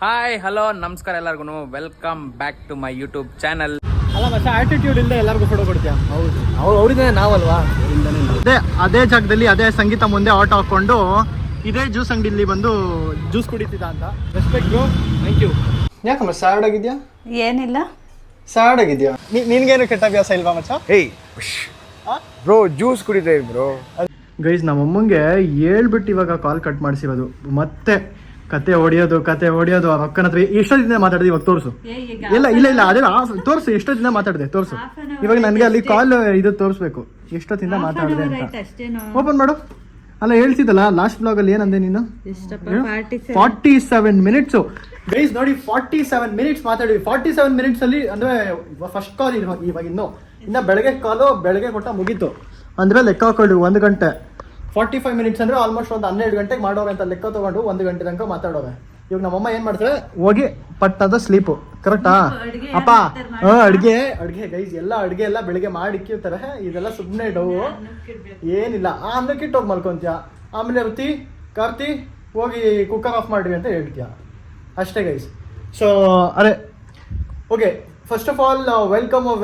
Hi hello ನಮಸ್ಕಾರ ಎಲ್ಲರಿಗೂ welcome back to my YouTube channel. ಅಲ್ಲ ಮತ್ತೆ ಆಟಿಟ್ಯೂಡ್ ಇಲ್ಲದೆ ಎಲ್ಲರಿಗೂ ಫೋಟೋ ಕೊಡ್ತೀಯ? ಹೌದು, ಅವರಿಂದ ನಾವಲ್ವಾ? ಅದೇ ಜಾಗದಲ್ಲಿ ಅದೇ ಸಂಗೀತ ಮುಂದೆ ಆಟೋ ಹಾಕೊಂಡು ಇದೇ ಜ್ಯೂಸ್ ಅಂಗಡಿಲಿ ಬಂದು ಜ್ಯೂಸ್ ಕುಡಿತಿದ್ದ ಅಂತ. Respect bro, thank you. ಯಾಕಮ್ಮ ಸ್ಯಾಡ್ ಆಗಿದ್ಯಾ? ಏನಿಲ್ಲ, ಸ್ಯಾಡ್ ಆಗಿದ್ಯಾ? ನಿನ್ಗೇನು ಕೆಟ್ಟ ಅಭ್ಯಾಸ ಇಲ್ವಾ ಮಚ್ಚ? ಏಯ್ ಬ್ರೋ, ಜ್ಯೂಸ್ ಕುಡಿತಾ ಇದ್ರಿ ಬ್ರೋ. ಗೈಸ್, ನಮ್ಮಮ್ಮಂಗೆ ಹೇಳ್ಬಿಟ್ಟು ಇವಾಗ ಕಾಲ್ ಕಟ್ ಮಾಡಿಸಿರೋದು. ಮತ್ತೆ ಕತೆ ಹೊಡಿಯೋದು ಆ ಅಕ್ಕನ ಹತ್ರ ಎಷ್ಟೊತ್ತಿಂದ ಮಾತಾಡಿದೆ ಇವಾಗ ತೋರಿಸು. ಇಲ್ಲ ಅದೇ ತೋರಿಸು, ಎಷ್ಟೊತ್ತಿಂದ ಮಾತಾಡಿದೆ ತೋರಿಸು. ಇವಾಗ ನನಗೆ ಅಲ್ಲಿ ಕಾಲ್ ಇದು ತೋರಿಸ್ಬೇಕು, ಎಷ್ಟೊತ್ತಿಂದ ಮಾತಾಡಿದೆ ಅಂತ. ಓಪನ್ ಮಾಡು. ಅಲ್ಲ ಹೇಳ್ತಿದ್ದಲ್ಲ ಲಾಸ್ಟ್ ಬ್ಲಾಗ್ ಅಲ್ಲಿ ಏನಂದೆ ನೀನು? 47 ಮಿನಿಟ್ಸು ಗೈಸ್ ನೋಡಿ, 47 ಮಿನಿಟ್ಸ್ ಮಾತಾಡಿದ್ವಿ. 47 ಮಿನಿಟ್ಸ್ ಅಲ್ಲಿ ಅಂದ್ರೆ ಫಸ್ಟ್ ಕಾಲ್ ಇವಾಗ ಇನ್ನ ಬೆಳಗ್ಗೆ ಕಾಲು ಬೆಳಗ್ಗೆ ಕೊಟ್ಟ ಮುಗೀತು ಅಂದ್ರೆ ಲೆಕ್ಕ ಹಾಕೊಳ್ಳಿ 1 ಗಂಟೆ. 45 ಮಿನಿಟ್ಸ್ ಅಂದ್ರೆ ಆಲ್ಮೋಸ್ಟ್ ಒಂದು 12 ಗಂಟೆಗೆ ಮಾಡೋರೆ ಅಂತ ಲೆಕ್ಕ ತಗೊಂಡು 1 ಗಂಟೆ ತನಕ ಮಾತಾಡೋರೆ. ಇವಾಗ ನಮ್ಮಮ್ಮ ಏನ್ ಮಾಡ್ತಾರೆ, ಹೋಗಿ ಪಟ್ಟದ ಸ್ಲೀಪು. ಕರೆಕ್ಟಾ ಅಪ್ಪ? ಅಡ್ಗೆ ಗೈಸ್ ಎಲ್ಲ ಅಡ್ಗೆ ಎಲ್ಲ ಬೆಳಿಗ್ಗೆ ಮಾಡಿಕ್ಕಿರ್ತಾರೆ. ಇದೆಲ್ಲ ಸುಮ್ಮನೆ ಡವು ಏನಿಲ್ಲ. ಆಮೇಲೆ ಕಿಟ್ಟೋಗಿ ಮಲ್ಕೊಂತೀಯ, ಆಮೇಲೆ ಕಾರ್ತಿ ಹೋಗಿ ಕುಕ್ಕರ್ ಆಫ್ ಮಾಡ್ರಿ ಅಂತ ಹೇಳ್ತೀಯ ಅಷ್ಟೇ ಗೈಸ್. ಸೊ ಅದೇ okay, first of all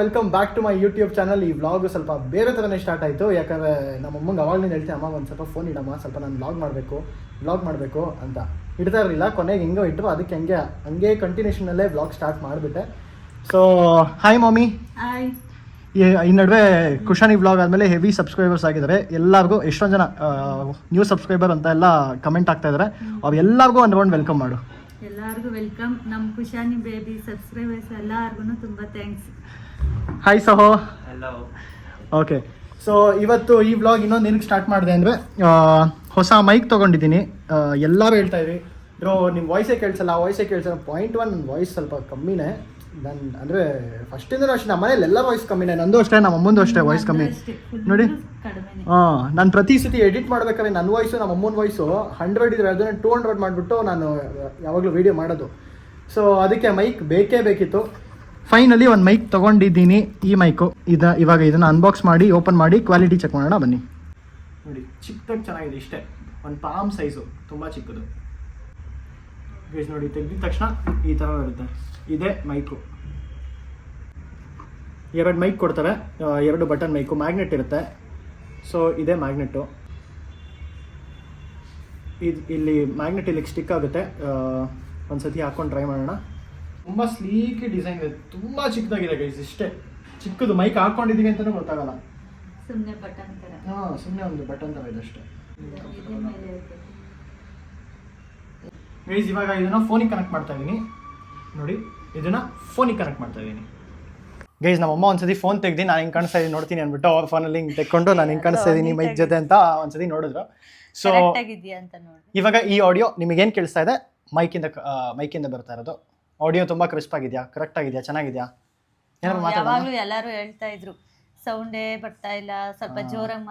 welcome back to my YouTube channel. ಈ ವ್ಲಾಗ್ ಸ್ವಲ್ಪ ಬೇರೆ ಥರನೇ ಸ್ಟಾರ್ಟ್ ಆಯಿತು, ಯಾಕಂದರೆ ನಮ್ಮ ಅಮ್ಮಂಗೆ ಅವಾಗಲಿಂದ ಹೇಳ್ತೀನಿ, ಅಮ್ಮ ಒಂದು ಸ್ವಲ್ಪ ಫೋನ್ ಇಡಮ್ಮ, ಸ್ವಲ್ಪ ನಾನು ವ್ಲಾಗ್ ಮಾಡಬೇಕು ಅಂತ. ಇಡ್ತಾ ಇರಲಿಲ್ಲ, ಕೊನೆಗೆ ಹೆಂಗೋ ಇಟ್ಟರು, ಅದಕ್ಕೆ ಹಂಗೆ ಕಂಟಿನ್ಯೂಷನಲ್ಲೇ ವ್ಲಾಗ್ ಸ್ಟಾರ್ಟ್ ಮಾಡಿಬಿಟ್ಟೆ. ಸೊ ಹಾಯ್ ಮಾಮಿ. ಈ ನಡುವೆ ಕುಶಾನಿ ವ್ಲಾಗ್ ಆದಮೇಲೆ ಹೆವಿ ಸಬ್ಸ್ಕ್ರೈಬರ್ಸ್ ಆಗಿದ್ದಾರೆ. ಎಲ್ಲರಿಗೂ ಎಷ್ಟೊಂದು ಜನ ನ್ಯೂ ಸಬ್ಸ್ಕ್ರೈಬರ್ ಅಂತ ಎಲ್ಲ ಕಮೆಂಟ್ ಆಗ್ತಾ ಇದ್ದಾರೆ. ಅವ್ರೆಲ್ಲರಿಗೂ ಒಂದು ರೌಂಡ್ ವೆಲ್ಕಮ್ ಮಾಡು. ಎಲ್ಲರಿಗೂ ವೆಲ್ಕಮ್. ನಮ್ಮ ಕುಶಾನಿ ಬೇಬಿ ಸಬ್ಸ್ಕ್ರೈಬರ್ಸ್ ಎಲ್ಲರಿಗೂ ತುಂಬಾ ಥ್ಯಾಂಕ್ಸ್. ಹಾಯ್ ಸಹೋ. ಓಕೆ, ಸೊ ಇವತ್ತು ಈ ವ್ಲಾಗ್ ಇನ್ನೊಂದು ಏನಕ್ಕೆ ಸ್ಟಾರ್ಟ್ ಮಾಡಿದೆ ಅಂದರೆ, ಹೊಸ ಮೈಕ್ ತೊಗೊಂಡಿದ್ದೀನಿ. ಎಲ್ಲರೂ ಹೇಳ್ತಾ ಇದ್ರಿ ಬ್ರೋ ನಿಮ್ಮ ವಾಯ್ಸೇ ಕೇಳಿಸಲ್ಲ. ಪಾಯಿಂಟ್ 1 ನನ್ನ ವಾಯ್ಸ್ ಸ್ವಲ್ಪ ಕಮ್ಮಿನೇ. ನಾನು ಅಂದರೆ ಫಸ್ಟಿಂದನೂ ಅಷ್ಟೇ, ನಮ್ಮ ಮನೇಲಿ ಎಲ್ಲ ವಾಯ್ಸ್ ಕಮ್ಮಿನೇ. ನಂದು ಅಷ್ಟೇ, ನಮ್ಮ ಅಮ್ಮಂದು ಅಷ್ಟೇ ವಾಯ್ಸ್ ಕಮ್ಮಿ ನೋಡಿ. ನಾನು ಪ್ರತಿ ಸತಿ ಎಡಿಟ್ ಮಾಡ್ಬೇಕಾದ್ರೆ ನನ್ನ ವಾಯ್ಸು ನಮ್ಮ ಅಮ್ಮನ ವಾಯ್ಸು 100 ಇದ್ರೆ ಅದನ್ನು 200 ಮಾಡಿಬಿಟ್ಟು ನಾನು ಯಾವಾಗಲೂ ವೀಡಿಯೋ ಮಾಡೋದು. ಸೊ ಅದಕ್ಕೆ ಮೈಕ್ ಬೇಕಿತ್ತು. ಫೈನಲಿ ಒಂದು ಮೈಕ್ ತೊಗೊಂಡಿದ್ದೀನಿ. ಈ ಮೈಕು ಇವಾಗ ಇದನ್ನು ಅನ್ಬಾಕ್ಸ್ ಮಾಡಿ ಓಪನ್ ಮಾಡಿ ಕ್ವಾಲಿಟಿ ಚೆಕ್ ಮಾಡೋಣ ಬನ್ನಿ. ನೋಡಿ, ಚಿಕ್ಕದಾಗಿ ಚೆನ್ನಾಗಿದೆ, ಇಷ್ಟೇ ಒಂದು ಪಾಮ್ ಸೈಜು, ತುಂಬ ಚಿಕ್ಕದು ಗೈಸ್. ನೋಡಿ, ತೆಗೆದಿದ ತಕ್ಷಣ ಈ ಥರ ಇರುತ್ತೆ. ಇದೇ ಮೈಕು. 2 ಮೈಕ್ ಕೊಡ್ತಾರೆ, 2 ಬಟನ್ ಮೈಕು, ಮ್ಯಾಗ್ನೆಟ್ ಇರುತ್ತೆ. ಸೊ ಇದೇ ಮ್ಯಾಗ್ನೆಟ್ಟು. ಇಲ್ಲಿ ಮ್ಯಾಗ್ನೆಟ್ ಇಲ್ಲಿಗೆ ಸ್ಟಿಕ್ ಆಗುತ್ತೆ. ಒಂದ್ಸತಿ ಹಾಕೊಂಡು ಟ್ರೈ ಮಾಡೋಣ. ತುಂಬ ಸ್ಲೀಕಿ ಡಿಸೈನ್ ಇದೆ, ತುಂಬ ಚಿಕ್ಕದಾಗಿದೆ ಗೈಸ್. ಇಷ್ಟೇ ಚಿಕ್ಕದು ಮೈಕ್ ಹಾಕೊಂಡಿದ್ದೀವಿ ಅಂತಲೂ ಗೊತ್ತಾಗಲ್ಲ. ಸುಮ್ಮನೆ ಬಟನ್ ಥರ. ಸುಮ್ಮನೆ ಒಂದು ಬಟನ್ ಥರ ಇದೆ ಅಷ್ಟೇ ಗೈಸ್. ಇವಾಗ ಇದನ್ನು ಫೋನಿಗೆ ಕನೆಕ್ಟ್ ಮಾಡ್ತಾ ಇದ್ದೀನಿ. ನೋಡಿ, ಇದನ್ನು ಫೋನಿಗೆ ಕನೆಕ್ಟ್ ಮಾಡ್ತಾ ಇದ್ದೀನಿ ಗೈಸ್. ನಮ್ಮಮ್ಮ ಒಂದ್ಸತಿ ಫೋನ್ ತೆಗ್ದು ನಾನು ಹಿಂಗೆ ಕಾಣಿಸ್ತಾ ಇದ್ದೀನಿ ನೋಡ್ತೀನಿ ಅಂದ್ಬಿಟ್ಟು ಅವ್ರ ಫೋನಲ್ಲಿ ಹಿಂಗೆ ತೆಕ್ಕೊಂಡು ನಾನು ಹಿಂಗೆ ಕಾಣಿಸ್ತಾ ಇದ್ದೀನಿ ಮೈಕ್ ಜೊತೆ ಅಂತ ಒಂದ್ಸತಿ ನೋಡಿದ್ರು. ಸೊ ಇವಾಗ ಈ ಆಡಿಯೋ ನಿಮಗೇನು ಕೇಳಿಸ್ತಾ ಇದೆ, ಮೈಕಿಂದ ಬರ್ತಾ ಇರೋದು. ಆಡಿಯೋ ತುಂಬ ಕ್ರಿಸ್ಪ್ ಆಗಿದೆಯಾ, ಕರೆಕ್ಟ್ ಆಗಿದೆಯಾ, ಚೆನ್ನಾಗಿದೆಯಾ? ಯಾವಾಗಲೂ ಎಲ್ಲರೂ ಹೇಳ್ತಾ ಇದ್ರು ಸೌಂಡೇ ಬರ್ತಾ ಇಲ್ಲ, ಸ್ವಲ್ಪ ಜೋರಾಗಿ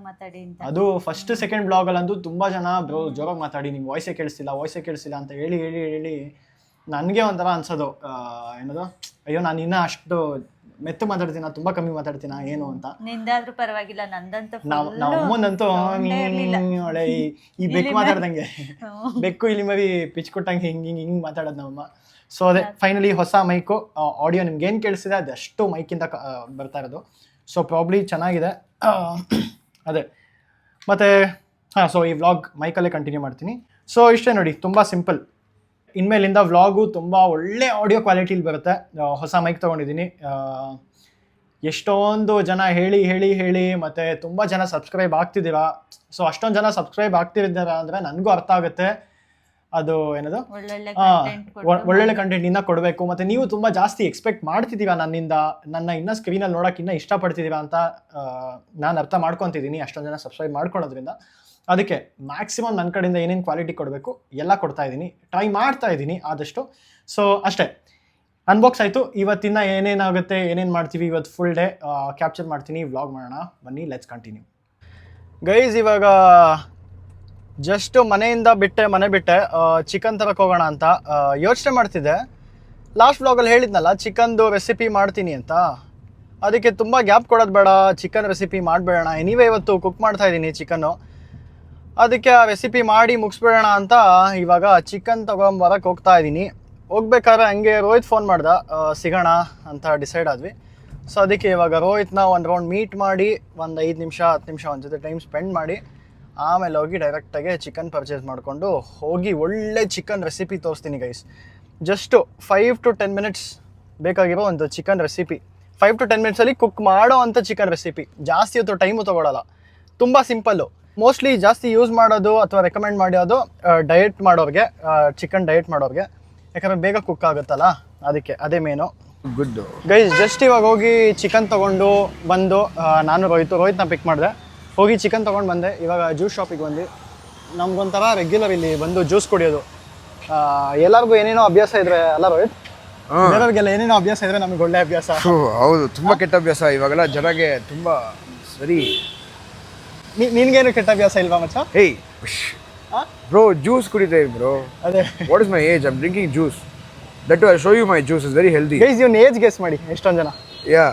ಮಾತಾಡಿ ಅಂತ. ಅದು ಫಸ್ಟ್ ಸೆಕೆಂಡ್ ಬ್ಲಾಗಲ್ಲಂತೂ ತುಂಬ ಜನ ಬ್ರೋ ಜೋರಾಗಿ ಮಾತಾಡಿ, ನಿಮ್ಗೆ ವಾಯ್ಸೇ ಕೇಳಿಸ್ತಿಲ್ಲ ಅಂತ ಹೇಳಿ ನನಗೆ ಒಂಥರ ಅನ್ಸೋದು. ಏನದು, ಅಯ್ಯೋ ನಾನು ಇನ್ನೂ ಅಷ್ಟು ಮೆತ್ತು ಮಾತಾಡ್ತೀನ, ತುಂಬ ಕಮ್ಮಿ ಮಾತಾಡ್ತೀನ ಏನು ಅಂತ. ನಿಂದಾದ್ರೂ ಪರವಾಗಿಲ್ಲ, ನಂದಂತೂ ನಮ್ಮನ್ನಂತೂ ಒಳ್ಳೆ ಈ ಬೆಕ್ಕು ಮಾತಾಡ್ದಂಗೆ, ಬೆಕ್ಕು ಇಲ್ಲಿ ಮರಿ ಪಿಚ್ ಕೊಟ್ಟಂಗೆ ಹಿಂಗೆ ಮಾತಾಡೋದು ನಮ್ಮಮ್ಮ. ಸೊ ಅದೇ ಫೈನಲಿ ಹೊಸ ಮೈಕು. ಆಡಿಯೋ ನಿಮ್ಗೆ ಏನು ಕೇಳಿಸಿದೆ ಅದಷ್ಟು ಮೈಕಿಂದ ಬರ್ತಾ ಇರೋದು. ಸೊ ಪ್ರಾಬ್ಲಿ ಚೆನ್ನಾಗಿದೆ ಅದೇ. ಮತ್ತು ಸೊ ಈ ವ್ಲಾಗ್ ಮೈಕಲ್ಲೇ ಕಂಟಿನ್ಯೂ ಮಾಡ್ತೀನಿ. ಸೊ ಇಷ್ಟೇ ನೋಡಿ, ತುಂಬ ಸಿಂಪಲ್. ಇನ್ಮೇಲಿಂದ ವ್ಲಾಗು ತುಂಬ ಒಳ್ಳೆ ಆಡಿಯೋ ಕ್ವಾಲಿಟಿಲಿ ಬರುತ್ತೆ. ಹೊಸ ಮೈಕ್ ತೊಗೊಂಡಿದ್ದೀನಿ. ಎಷ್ಟೊಂದು ಜನ ಹೇಳಿ ಮತ್ತು ತುಂಬ ಜನ ಸಬ್ಸ್ಕ್ರೈಬ್ ಆಗ್ತಿದ್ದೀರಾ. ಸೊ ಅಷ್ಟೊಂದು ಜನ ಸಬ್ಸ್ಕ್ರೈಬ್ ಆಗ್ತಿದ್ದೀರಾ ಅಂದರೆ ನನಗೂ ಅರ್ಥ ಆಗುತ್ತೆ. ಅದು ಏನದು, ಒಳ್ಳೊಳ್ಳೆ ಕಂಟೆಂಟ್ ಇನ್ನೂ ಕೊಡಬೇಕು. ಮತ್ತು ನೀವು ತುಂಬ ಜಾಸ್ತಿ ಎಕ್ಸ್ಪೆಕ್ಟ್ ಮಾಡ್ತಿದ್ದೀರಾ ನನ್ನಿಂದ, ನನ್ನ ಇನ್ನೂ ಸ್ಕ್ರೀನಲ್ಲಿ ನೋಡೋಕೆ ಇನ್ನೂ ಇಷ್ಟಪಡ್ತಿದ್ದೀರಾ ಅಂತ ನಾನು ಅರ್ಥ ಮಾಡ್ಕೊತಿದ್ದೀನಿ. ಅಷ್ಟೊಂದು ಜನ ಸಬ್ಸ್ಕ್ರೈಬ್ ಮಾಡ್ಕೊಳ್ಳೋದ್ರಿಂದ ಅದಕ್ಕೆ ಮ್ಯಾಕ್ಸಿಮಮ್ ನನ್ನ ಕಡೆಯಿಂದ ಏನೇನು ಕ್ವಾಲಿಟಿ ಕೊಡಬೇಕು ಎಲ್ಲ ಕೊಡ್ತಾ ಇದ್ದೀನಿ, ಟ್ರೈ ಮಾಡ್ತಾ ಇದ್ದೀನಿ ಆದಷ್ಟು. ಸೊ ಅಷ್ಟೇ, ಅನ್ಬಾಕ್ಸ್ ಆಯಿತು. ಇವತ್ತಿನ ಏನೇನಾಗುತ್ತೆ, ಏನೇನು ಮಾಡ್ತೀವಿ ಇವತ್ತು ಫುಲ್ ಡೇ ಕ್ಯಾಪ್ಚರ್ ಮಾಡ್ತೀನಿ, ವ್ಲಾಗ್ ಮಾಡೋಣ ಬನ್ನಿ. Let's continue guys. ಇವಾಗ ಜಸ್ಟ್ ಮನೆ ಬಿಟ್ಟೆ ಚಿಕನ್ ತರಕ್ಕೆ ಹೋಗೋಣ ಅಂತ ಯೋಚನೆ ಮಾಡ್ತಿದ್ದೆ. ಲಾಸ್ಟ್ ವ್ಲಾಗಲ್ಲಿ ಹೇಳಿದ್ನಲ್ಲ ಚಿಕನ್ದು ರೆಸಿಪಿ ಮಾಡ್ತೀನಿ ಅಂತ, ಅದಕ್ಕೆ ತುಂಬ ಗ್ಯಾಪ್ ಕೊಡೋದು ಬೇಡ, ಚಿಕನ್ ರೆಸಿಪಿ ಮಾಡಬೇಡ. ಎನಿವೇ ಇವತ್ತು ಕುಕ್ ಮಾಡ್ತಾ ಇದ್ದೀನಿ ಚಿಕನ್ನು. ಅದಕ್ಕೆ ಆ ರೆಸಿಪಿ ಮಾಡಿ ಮುಗಿಸ್ಬಿಡೋಣ ಅಂತ ಇವಾಗ ಚಿಕನ್ ತೊಗೊಂಬರಕ್ಕೆ ಹೋಗ್ತಾ ಇದ್ದೀನಿ. ಹೋಗ್ಬೇಕಾದ್ರೆ ಹಂಗೆ ರೋಹಿತ್ ಫೋನ್ ಮಾಡ್ದ, ಸಿಗೋಣ ಅಂತ ಡಿಸೈಡ್ ಆದ್ವಿ. ಸೊ ಅದಕ್ಕೆ ಇವಾಗ ರೋಹಿತ್ನ ಒಂದು ರೌಂಡ್ ಮೀಟ್ ಮಾಡಿ ಒಂದು 5 ನಿಮಿಷ 10 ನಿಮಿಷ ಒಂದು ಜೊತೆ ಟೈಮ್ ಸ್ಪೆಂಡ್ ಮಾಡಿ ಆಮೇಲೆ ಹೋಗಿ ಡೈರೆಕ್ಟಾಗಿ ಚಿಕನ್ ಪರ್ಚೇಸ್ ಮಾಡಿಕೊಂಡು ಹೋಗಿ ಒಳ್ಳೆ ಚಿಕನ್ ರೆಸಿಪಿ ತೋರಿಸ್ತೀನಿ ಗೈಸ್. ಜಸ್ಟು 5 to 10 ಮಿನಿಟ್ಸ್ ಬೇಕಾಗಿರೋ ಒಂದು ಚಿಕನ್ ರೆಸಿಪಿ. 5 to 10 ಮಿನಿಟ್ಸಲ್ಲಿ ಕುಕ್ ಮಾಡೋ ಅಂಥ ಚಿಕನ್ ರೆಸಿಪಿ. ಜಾಸ್ತಿ ಹೊತ್ತು ಟೈಮು ತೊಗೊಳಲ್ಲ, ತುಂಬ ಸಿಂಪಲ್ಲು. ಮೋಸ್ಟ್ಲಿ ಜಾಸ್ತಿ ಯೂಸ್ ಮಾಡೋದು ಅಥವಾ ರೆಕಮೆಂಡ್ ಮಾಡೋದು ಡಯಟ್ ಮಾಡೋರಿಗೆ, ಚಿಕನ್ ಡಯಟ್ ಮಾಡೋರಿಗೆ, ಯಾಕಂದರೆ ಬೇಗ ಕುಕ್ ಆಗುತ್ತಲ್ಲ, ಅದಕ್ಕೆ ಅದೇ ಮೇನು. ಗುಡ್ ಗೈಸ್ ಜಸ್ಟ್ ಇವಾಗ ಹೋಗಿ ಚಿಕನ್ ತೊಗೊಂಡು ಬಂದು ನಾನು ರೋಹಿತ್ನ ಪಿಕ್ ಮಾಡಿದೆ. ಹೋಗಿ ಚಿಕನ್ ತೊಗೊಂಡು ಬಂದೆ. ಇವಾಗ ಜ್ಯೂಸ್ ಶಾಪಿಗೆ ಬಂದು ನಮ್ಗೊಂಥರ ರೆಗ್ಯುಲರ್ ಇಲ್ಲಿ ಬಂದು ಜ್ಯೂಸ್ ಕುಡಿಯೋದು. ಎಲ್ಲರಿಗೂ ಏನೇನೋ ಅಭ್ಯಾಸ ಇದ್ರೆ ಅಲ್ಲ ರೋಹಿತ್, ಬೇರೆಯವ್ರಿಗೆಲ್ಲ ಏನೇನೋ ಅಭ್ಯಾಸ ಇದ್ರೆ ನಮಗೆ ಒಳ್ಳೆ ಅಭ್ಯಾಸ. ಹೌದು, ತುಂಬ ಕೆಟ್ಟ ಅಭ್ಯಾಸ ಇವಾಗೆಲ್ಲ ಜನಗೆ ತುಂಬ ಸರಿ. ನಿನ್ಗೇನು ಕೆಟ್ಟ ಅಭ್ಯಾಸ ಇಲ್ವಾ ಮಚ್ಚ? ಹೇಯ್ ಬ್ರೋ, ಜ್ಯೂಸ್ ಕುಡಿತಾ ಇರಿ ಬ್ರೋ. ಅದೇ what is my age? I am drinking juice. That I show you my juice is very healthy. Guys ಇವ್ನ ಏಜ್ ಗೆಸ್ ಮಾಡಿ ಎಷ್ಟೊಂದು ಜನ. ಯಾ,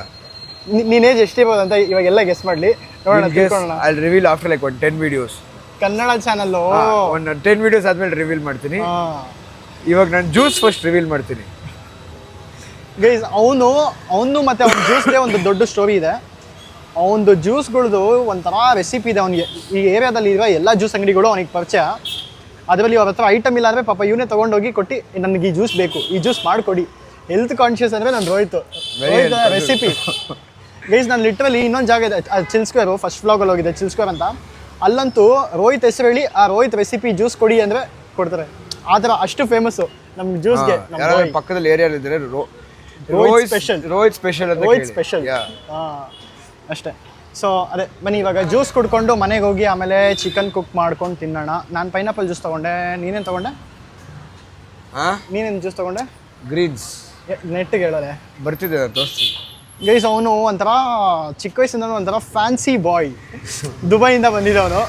ನೀನ್ ಏಜ್ ಎಷ್ಟಿರ್ಬೋದು ಅಂತ ಇವಾಗ ಎಲ್ಲ ಗೆಸ್ ಮಾಡ್ಲಿ, ನೋಡೋಣ ತಿಳ್ಕೊಳ್ಳೋಣ. I will reveal after like 10 videos. Kannada channel ಒಂದು 10 videos ಆದ್ಮೇಲೆ ರಿವೀಲ್ ಮಾಡ್ತೀನಿ. ಇವಾಗ ನಾನು ಜ್ಯೂಸ್ ಫಸ್ಟ್ ರಿವೀಲ್ ಮಾಡ್ತೀನಿ. ಗೈಸ್ ಅವನು ಮತ್ತೆ ಅವ್ನ ಜ್ಯೂಸ್ಗೆ ಒಂದು ದೊಡ್ಡ ಸ್ಟೋರಿ ಇದೆ. ಅವನದು ಜ್ಯೂಸ್ಗಳದ್ದು ಒಂಥರ ರೆಸಿಪಿ ಇದೆ ಅವನಿಗೆ. ಈ ಏರಿಯಾದಲ್ಲಿ ಇರೋ ಎಲ್ಲ ಜ್ಯೂಸ್ ಅಂಗಡಿಗಳು ಅವನಿಗೆ ಪರಿಚಯ. ಅದರಲ್ಲಿ ಅವ್ರ ಹತ್ರ ಐಟಮ್ ಇಲ್ಲ ಅಂದರೆ ಪಾಪ ಇವನೇ ತೊಗೊಂಡೋಗಿ ಕೊಟ್ಟು ನನಗೆ ಈ ಜ್ಯೂಸ್ ಬೇಕು, ಈ ಜ್ಯೂಸ್ ಮಾಡಿಕೊಡಿ. ಹೆಲ್ತ್ ಕಾನ್ಷಿಯಸ್ ಅಂದರೆ ನಾನು ರೋಹಿತ್ ರೆಸಿಪಿ. ಗೈಸ್ ನಾನು ಲಿಟ್ರಲಿ ಇನ್ನೊಂದು ಜಾಗ ಇದೆ, ಚಿಲ್ ಸ್ಕ್ವೇರು, ಫಸ್ಟ್ ವ್ಲಾಗಲ್ಲಿ ಹೋಗಿದೆ ಚಿಲ್ ಸ್ಕ್ವೇರ್ ಅಂತ. ಅಲ್ಲಂತೂ ರೋಹಿತ್ ಹೆಸರು ಹೇಳಿ ಆ ರೋಹಿತ್ ರೆಸಿಪಿ ಜ್ಯೂಸ್ ಕೊಡಿ ಅಂದರೆ ಕೊಡ್ತಾರೆ. ಆ ಥರ ಅಷ್ಟು ಫೇಮಸ್ಸು ನಮ್ಮ ಜ್ಯೂಸ್ಗೆ. ಪಕ್ಕದಲ್ಲಿ ಏರಿಯಾದಲ್ಲಿ ಇದ್ದಾರೆ ರೋಹಿತ್ ಸ್ಪೆಷಲ್, ರೋಹಿತ್ ಸ್ಪೆಷಲ್ ಅಂತ. ರೋಹಿತ್ ಸ್ಪೆಷಲ್, ಅಷ್ಟೇ. ಸೊ ಅದೇ ಬನ್ನಿ ಇವಾಗ ಜ್ಯೂಸ್ ಕುಡ್ಕೊಂಡು ಮನೆಗೆ ಹೋಗಿ ಆಮೇಲೆ ಚಿಕನ್ ಕುಕ್ ಮಾಡ್ಕೊಂಡು ತಿನ್ನೋಣ. ನಾನು ಪೈನಾಪಲ್ ಜ್ಯೂಸ್ ತೊಗೊಂಡೆ. ನೀನೇನು ತೊಗೊಂಡೆ? ನೀನೇನು ಜ್ಯೂಸ್ ತೊಗೊಂಡೆ? ಗ್ರೀನ್ಸ್. ನೆಟ್ಟಿಗೆ ಹೇಳೋದೆ ಬರ್ತಿದ್ದೆ ತೋರಿಸ್ತೀನಿ. ಗೈಸ್ ಅವನು ಒಂಥರ ಚಿಕ್ಕ ವಯಸ್ಸಿಂದ ಒಂಥರ ಫ್ಯಾನ್ಸಿ ಬಾಯ್. ದುಬೈಯಿಂದ ಬಂದಿದ್ದವನು,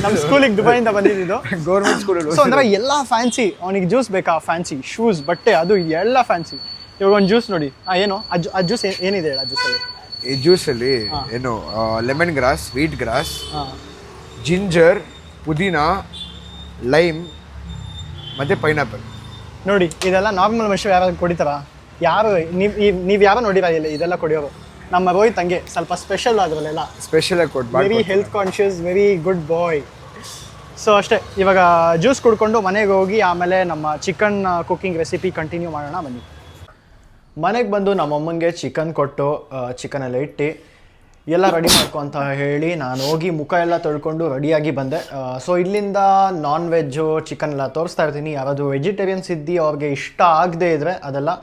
ನಮ್ಮ ಸ್ಕೂಲಿಗೆ ದುಬೈಯಿಂದ ಬಂದಿದ್ದು, ಗೌರ್ಮೆಂಟ್ ಸ್ಕೂಲಲ್ಲಿ. ಸೊ ಒಂಥರ ಎಲ್ಲ ಫ್ಯಾನ್ಸಿ. ಅವನಿಗೆ ಜ್ಯೂಸ್ ಬೇಕಾ? ಫ್ಯಾನ್ಸಿ ಶೂಸ್, ಬಟ್ಟೆ, ಅದು ಎಲ್ಲ ಫ್ಯಾನ್ಸಿ. ಇವಾಗ ಒಂದು ಜ್ಯೂಸ್ ನೋಡಿ, ಏನು ಆ ಜ್ಯೂಸ್ ಏನಿದೆ ಹೇಳ? ಆ ಜ್ಯೂಸಲ್ಲಿ, ಈ ಜ್ಯೂಸಲ್ಲಿ ಏನು lemon grass, wheat grass, ginger, ಪುದೀನ, ಲೈಮ್ ಮತ್ತು ಪೈನಾಪಲ್. ನೋಡಿ ಇದೆಲ್ಲ ನಾರ್ಮಲ್ ಮನುಷ್ಯರು ಯಾರು ಕುಡಿತಾರ? ಯಾರು ನೀವು ಯಾರೋ ನೋಡಿರ ಇದೆಲ್ಲ ಕುಡಿಯೋರು? ನಮ್ಮ ರೋಹಿತ್ ಹಂಗೆ ಸ್ವಲ್ಪ ಸ್ಪೆಷಲ್ ಅದರಲ್ಲೆಲ್ಲ ಸ್ಪೆಷಲ್ ಆಗಿ ಕೊಟ್ಟು very health conscious, very good boy. So ಅಷ್ಟೇ, ಇವಾಗ ಜ್ಯೂಸ್ ಕುಡ್ಕೊಂಡು ಮನೆಗೆ ಹೋಗಿ ಆಮೇಲೆ ನಮ್ಮ ಚಿಕನ್ ಕುಕ್ಕಿಂಗ್ ರೆಸಿಪಿ ಕಂಟಿನ್ಯೂ ಮಾಡೋಣ ಬನ್ನಿ. ಮನೆಗೆ ಬಂದು ನಮ್ಮಮ್ಮಂಗೆ ಚಿಕನ್ ಕೊಟ್ಟು ಚಿಕನೆಲ್ಲ ಇಟ್ಟು ಎಲ್ಲ ರೆಡಿ ಮಾಡ್ಕೊ ಅಂತ ಹೇಳಿ ನಾನು ಹೋಗಿ ಮುಖ ಎಲ್ಲ ತೊಳ್ಕೊಂಡು ರೆಡಿಯಾಗಿ ಬಂದೆ. ಸೊ ಇಲ್ಲಿಂದ ನಾನ್ ವೆಜ್ಜು ಚಿಕನ್ ಎಲ್ಲ ತೋರಿಸ್ತಾ ಇರ್ತೀನಿ. ಯಾರಾದರೂ ವೆಜಿಟೇರಿಯನ್ಸ್ ಇದ್ದು ಅವ್ರಿಗೆ ಇಷ್ಟ ಆಗದೆ ಇದ್ದರೆ ಅದೆಲ್ಲ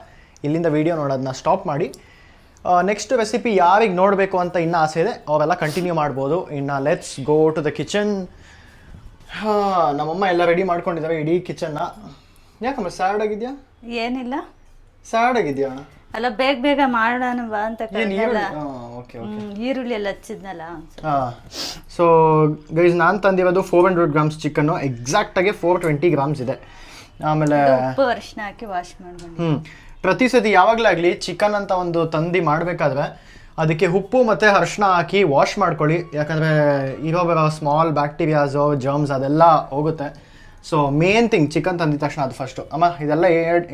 ಇಲ್ಲಿಂದ ವೀಡಿಯೋ ನೋಡೋದನ್ನ ಸ್ಟಾಪ್ ಮಾಡಿ. ನೆಕ್ಸ್ಟ್ ರೆಸಿಪಿ ಯಾರಿಗೆ ನೋಡಬೇಕು ಅಂತ ಇನ್ನೂ ಆಸೆ ಇದೆ ಅವರೆಲ್ಲ ಕಂಟಿನ್ಯೂ ಮಾಡ್ಬೋದು. ಇನ್ನು let's go to the kitchen. ನಮ್ಮಮ್ಮ ಎಲ್ಲ ರೆಡಿ ಮಾಡ್ಕೊಂಡಿದ್ದಾರೆ ಇಡೀ ಕಿಚನ್ನ. ಯಾಕಮ್ಮ ಸ್ಯಾಡ್ ಆಗಿದೆಯಾ? ಏನಿಲ್ಲ, ಸ್ಯಾಡ್ ಆಗಿದೆಯಾ? ಅಲ್ಲ ಬೇಗ ಬೇಗ ಮಾಡೋಣ ಬಾ ಅಂತ ಈರುಳ್ಳಿ ಎಲ್ಲ ಹಚ್ಚಿದ್ನಲ್ಲ. ಸೊ ಗೈಸ್ ನಾನು ತಂದಿರೋದು 400 grams ಚಿಕನ್ನು. ಎಕ್ಸಾಕ್ಟಾಗಿ 420 grams ಇದೆ. ಆಮೇಲೆ ಉಪ್ಪು ಅರಿಶಿನ ಹಾಕಿ ವಾಶ್ ಮಾಡ್ಕೊಂಡು ಪ್ರತಿ ಸತಿ ಯಾವಾಗಲೇ ಆಗಲಿ ಚಿಕನ್ ಅಂತ ಒಂದು ತಂದು ಮಾಡಬೇಕಾದ್ರೆ ಅದಕ್ಕೆ ಉಪ್ಪು ಮತ್ತು ಅರಿಶಿನ ಹಾಕಿ ವಾಶ್ ಮಾಡ್ಕೊಳ್ಳಿ. ಯಾಕಂದರೆ ಇರೋ ಸ್ಮಾಲ್ ಬ್ಯಾಕ್ಟೀರಿಯಾಸು, ಜರ್ಮ್ಸ್ ಅದೆಲ್ಲ ಹೋಗುತ್ತೆ. ಸೊ ಮೇನ್ ಥಿಂಗ್ ಚಿಕನ್ ತಂದಿದ ತಕ್ಷಣ ಅದು ಫಸ್ಟು. ಅಮ್ಮ ಇದೆಲ್ಲ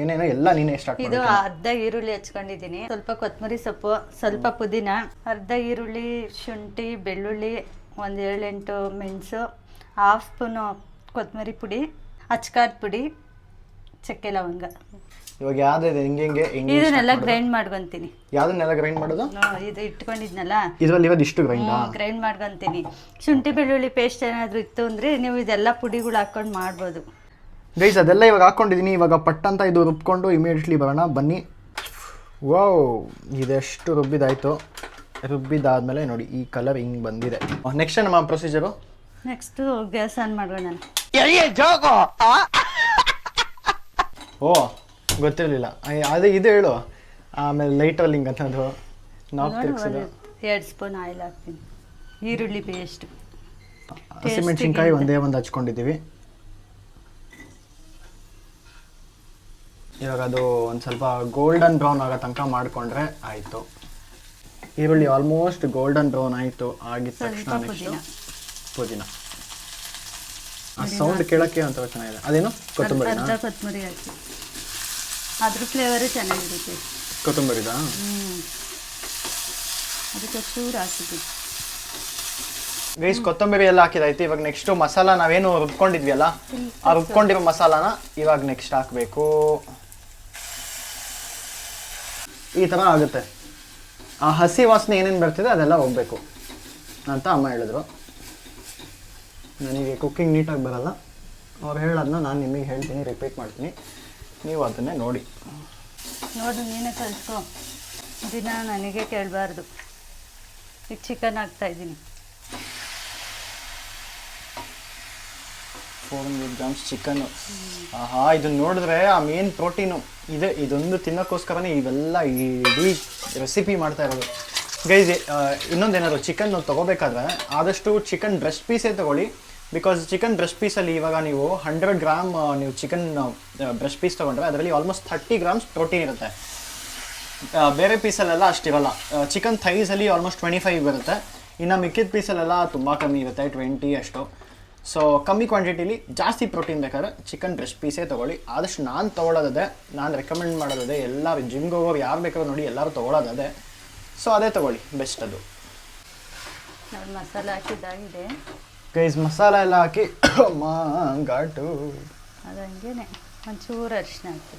ಏನೇನೋ ಎಲ್ಲ ನೀನೇ ಸ್ಟಾರ್ಟ್. ಇದು ಅರ್ಧ ಈರುಳ್ಳಿ ಹಚ್ಕೊಂಡಿದ್ದೀನಿ, ಸ್ವಲ್ಪ ಕೊತ್ತಂಬರಿ ಸೊಪ್ಪು, ಸ್ವಲ್ಪ ಪುದೀನ, ಅರ್ಧ ಈರುಳ್ಳಿ, ಶುಂಠಿ, ಬೆಳ್ಳುಳ್ಳಿ, ಒಂದು 7-8 ಮೆಣಸು, 1/2 ಸ್ಪೂನು ಕೊತ್ತಂಬರಿ ಪುಡಿ, ಅಚ್ಕಾರದ ಪುಡಿ, ಚಕ್ಕೆ ಲವಂಗ. ಇವಾಗ ಯಾವ್ದಿದೆ ಹಿಂಗೆ ಇದನ್ನೆಲ್ಲ ಗ್ರೈಂಡ್ ಮಾಡ್ಕೊಂತೀನಿ. ಯಾವ್ದನ್ನೆಲ್ಲ ಗ್ರೈಂಡ್ ಮಾಡೋದು? ಇದು ಇಟ್ಕೊಂಡಿದ್ನಲ್ಲ ಇದರಲ್ಲಿ ಇರೋದು ಇಷ್ಟು ಗ್ರೈಂಡ್ ಮಾಡ್ಕೊಂತೀನಿ. ಶುಂಠಿ ಬೆಳ್ಳುಳ್ಳಿ ಪೇಸ್ಟ್ ಏನಾದರೂ ಇತ್ತು ಅಂದರೆ ನೀವು ಇದೆಲ್ಲ ಪುಡಿಗಳು ಹಾಕೊಂಡು ಮಾಡ್ಬೋದು. ಗೈಸ್ ಅದೆಲ್ಲ ಇವಾಗ ಹಾಕ್ಕೊಂಡಿದ್ದೀನಿ. ಇವಾಗ ಪಟ್ಟಂತ ಇದು ರುಬ್ಕೊಂಡು ಇಮಿಡಿಯೇಟ್ಲಿ ಬರೋಣ ಬನ್ನಿ. ವಾವ್, ಇದೆಷ್ಟು ರುಬ್ಬಿದಾಯಿತು. ರುಬ್ಬಿದಾದ್ಮೇಲೆ ನೋಡಿ ಈ ಕಲರ್ ಹಿಂಗೆ ಬಂದಿದೆ. ನೆಕ್ಸ್ಟ್ ನಮ್ಮ ಪ್ರೊಸೀಜರು, ನೆಕ್ಸ್ಟು ಗ್ಯಾಸ್ ಆನ್ ಮಾಡೋಣ. ಓ ಗೊತ್ತಿರಲಿಲ್ಲ ಅದೇ ಇದು ಹೇಳು. ಆಮೇಲೆ ಲೈಟ್ರಲ್ಲಿ ಹಿಂಗೆ ಅಂತಂದು ನಾವು ತಿರ್ಗಿಸೋದು. 2 ಸ್ಪೂನ್ ಆಯಿಲ್ ಹಾಕ್ತೀನಿ. ಈರುಳ್ಳಿ ಪೇಸ್ಟ್, ಹಸಿಮೆಣಸಿನ್ಕಾಯಿ ಒಂದೇ ಒಂದು ಹಚ್ಕೊಂಡಿದ್ದೀವಿ. ಇವಾಗ ಅದು ಒಂದು ಸ್ವಲ್ಪ ಗೋಲ್ಡನ್ ಬ್ರೌನ್ ಆಗೋ ತನಕ ಮಾಡಿಕೊಂಡ್ರೆ ಆಯಿತು. ಈರುಳ್ಳಿ ಆಲ್ಮೋಸ್ಟ್ ಗೋಲ್ಡನ್ ಬ್ರೌನ್ ಆಯಿತು. ಆಗಿದ ತಕ್ಷಣ ನೆಕ್ಸ್ಟು ಪುದೀನ. ಆ ಸೌಂಡ್ ಕೇಳೋಕ್ಕೆ ಒಂಥರ ಚೆನ್ನಾಗಿದೆ. ಅದೇನು ಕೊತ್ತಂಬರಿ? ಅರ್ಧ ಕೊತ್ತಂಬರಿ ಹಾಕಿ, ಅದ್ರ ಫ್ಲೇವರೇ ಚೆನ್ನಾಗಿರುತ್ತೆ. ಕೊತ್ತಂಬರಿದಾ? ಅದಕ್ಕೆ ಚೂರು ಹಾಕಿದ್ವಿ. ಗೈಸ್ ಕೊತ್ತಂಬರಿ ಎಲ್ಲ ಹಾಕಿದಾಯ್ತು. ಇವಾಗ ನೆಕ್ಸ್ಟ್ ಮಸಾಲ ನಾವೇನು ರುಬ್ಕೊಂಡಿದ್ವಿ ಅಲ್ಲ, ಆ ರುಬ್ಕೊಂಡಿರೋ ಮಸಾಲಾನ ಇವಾಗ ನೆಕ್ಸ್ಟ್ ಹಾಕಬೇಕು. ಈ ಥರ ಆಗುತ್ತೆ. ಆ ಹಸಿ ವಾಸನೆ ಏನೇನು ಬರ್ತಿದೆ ಅದೆಲ್ಲ ಹೋಗ್ಬೇಕು ಅಂತ ಅಮ್ಮ ಹೇಳಿದ್ರು. ನನಗೆ ಕುಕ್ಕಿಂಗ್ ನೀಟಾಗಿ ಬರಲ್ಲ, ಅವ್ರು ಹೇಳೋದನ್ನ ನಾನು ನಿಮಗೆ ಹೇಳ್ತೀನಿ, ರಿಪೀಟ್ ಮಾಡ್ತೀನಿ, ನೀವು ಅದನ್ನೇ ನೋಡಿ. ನೋಡು ನೀನೇ ಕಲಿಸ್ಕೊ, ದಿನ ನನಗೆ ಕೇಳಬಾರ್ದು. ಈಗ ಚಿಕನ್ ಹಾಕ್ತಾಯಿದ್ದೀನಿ. 400 ಗ್ರಾಮ್ಸ್ ಚಿಕನ್ನು. ಆಹಾ, ಇದನ್ನ ನೋಡಿದ್ರೆ ಆ ಮೇನ್ ಪ್ರೋಟೀನು ಇದೆ. ಇದೊಂದು ತಿನ್ನೋಕ್ಕೋಸ್ಕರನೇ ಇವೆಲ್ಲ ಇಡೀ ರೆಸಿಪಿ ಮಾಡ್ತಾ ಇರೋದು. ಗೈಸ್ ಇನ್ನೊಂದೇನಾದ್ರು ಚಿಕನ್ ತೊಗೋಬೇಕಾದ್ರೆ ಆದಷ್ಟು ಚಿಕನ್ ಬ್ರೆಸ್ಟ್ ಪೀಸೇ ತೊಗೊಳ್ಳಿ. ಬಿಕಾಸ್ ಚಿಕನ್ ಬ್ರೆಸ್ಟ್ ಪೀಸಲ್ಲಿ ಇವಾಗ ನೀವು 100 ಗ್ರಾಮ್ ನೀವು ಚಿಕನ್ ಬ್ರೆಸ್ಟ್ ಪೀಸ್ ತೊಗೊಂಡ್ರೆ ಅದರಲ್ಲಿ ಆಲ್ಮೋಸ್ಟ್ 30 ಗ್ರಾಮ್ಸ್ ಪ್ರೋಟೀನ್ ಇರುತ್ತೆ. ಬೇರೆ ಪೀಸಲ್ಲೆಲ್ಲ ಅಷ್ಟಿರಲ್ಲ. ಚಿಕನ್ ಥೈಸಲ್ಲಿ ಆಲ್ಮೋಸ್ಟ್ 25 ಬರುತ್ತೆ. ಇನ್ನು ಮಿಕ್ಕಿದ ಪೀಸಲ್ಲೆಲ್ಲ ತುಂಬ ಕಮ್ಮಿ ಇರುತ್ತೆ, 20 ಅಷ್ಟು. ಸೊ ಕಮ್ಮಿ ಕ್ವಾಂಟಿಟಿಲಿ ಜಾಸ್ತಿ ಪ್ರೋಟೀನ್ ಬೇಕಾದ್ರೆ ಚಿಕನ್ ಬ್ರೆಸ್ಟ್ ಪೀಸೇ ತೊಗೊಳ್ಳಿ. ಆದಷ್ಟು ನಾನು ತೊಗೊಳ್ಳೋದದೆ, ನಾನು ರೆಕಮೆಂಡ್ ಮಾಡೋದದೆ. ಎಲ್ಲರೂ ಜಿಮ್ಗೆ ಹೋಗೋರು ಯಾರು ಬೇಕಾದ್ರೂ ನೋಡಿ ಎಲ್ಲರೂ ತೊಗೊಳ್ಳೋದದೆ. ಸೊ ಅದೇ ತೊಗೊಳ್ಳಿ, ಬೆಸ್ಟ್ ಅದು. ನೋಡಿ ಮಸಾಲೆ ಹಾಕಿದ್ದಾಗಿದೆ ಗೈಸ್. ಮಸಾಲ ಎಲ್ಲ ಹಾಕಿ ಘಾಟು ಅದು ಹಂಗೇನೆ ಒಂಚೂರು ಅರಿಶಿನ ಹಾಕಿ,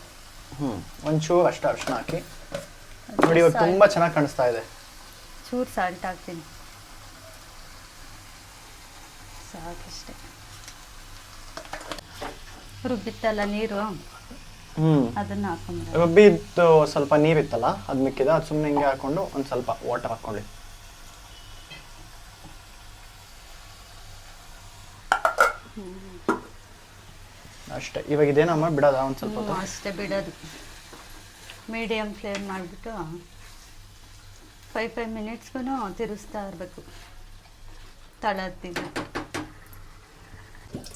ಒಂಚೂರು ಅಷ್ಟು ಅರಿಶಿನ ಹಾಕಿ ನೋಡಿ. ಇವಾಗ ತುಂಬ ಚೆನ್ನಾಗಿ ಕಾಣಿಸ್ತಾ ಇದೆ. ಚೂರು ಸಾಲ್ಟ್ ಹಾಕ್ತೀನಿ, ಸಾಕಷ್ಟೆ. ರುಬ್ಬಿತ್ತಲ್ಲ ನೀರು, ಅದನ್ನ ಹಾಕೊಂಡ್ರೆ ರುಬ್ಬಿದ್ದು ಸ್ವಲ್ಪ ನೀರಿತ್ತಲ್ಲ ಅದು ಮಿಕ್ಕಿದ, ಅದು ಸುಮ್ಮನೆ ಹಿಂಗೆ ಹಾಕೊಂಡು ಒಂದು ಸ್ವಲ್ಪ ವಾಟರ್ ಹಾಕ್ಕೊಳ್ಳಿ. ಅಷ್ಟೇ. ಇವಾಗ ಇದೇನಮ್ಮ ಬಿಡೋದ ಒಂದು ಸ್ವಲ್ಪ ಹೊತ್ತು? ಅಷ್ಟೇ ಬಿಡೋದು. ಮೀಡಿಯಮ್ ಫ್ಲೇಮ್ ಮಾಡಿಬಿಟ್ಟು 5 ಮಿನಿಟ್ಸ್ಗೂ ತಿರುಗಿಸ್ತಾ ಇರಬೇಕು, ತಳತ್ತಿದ್ದು.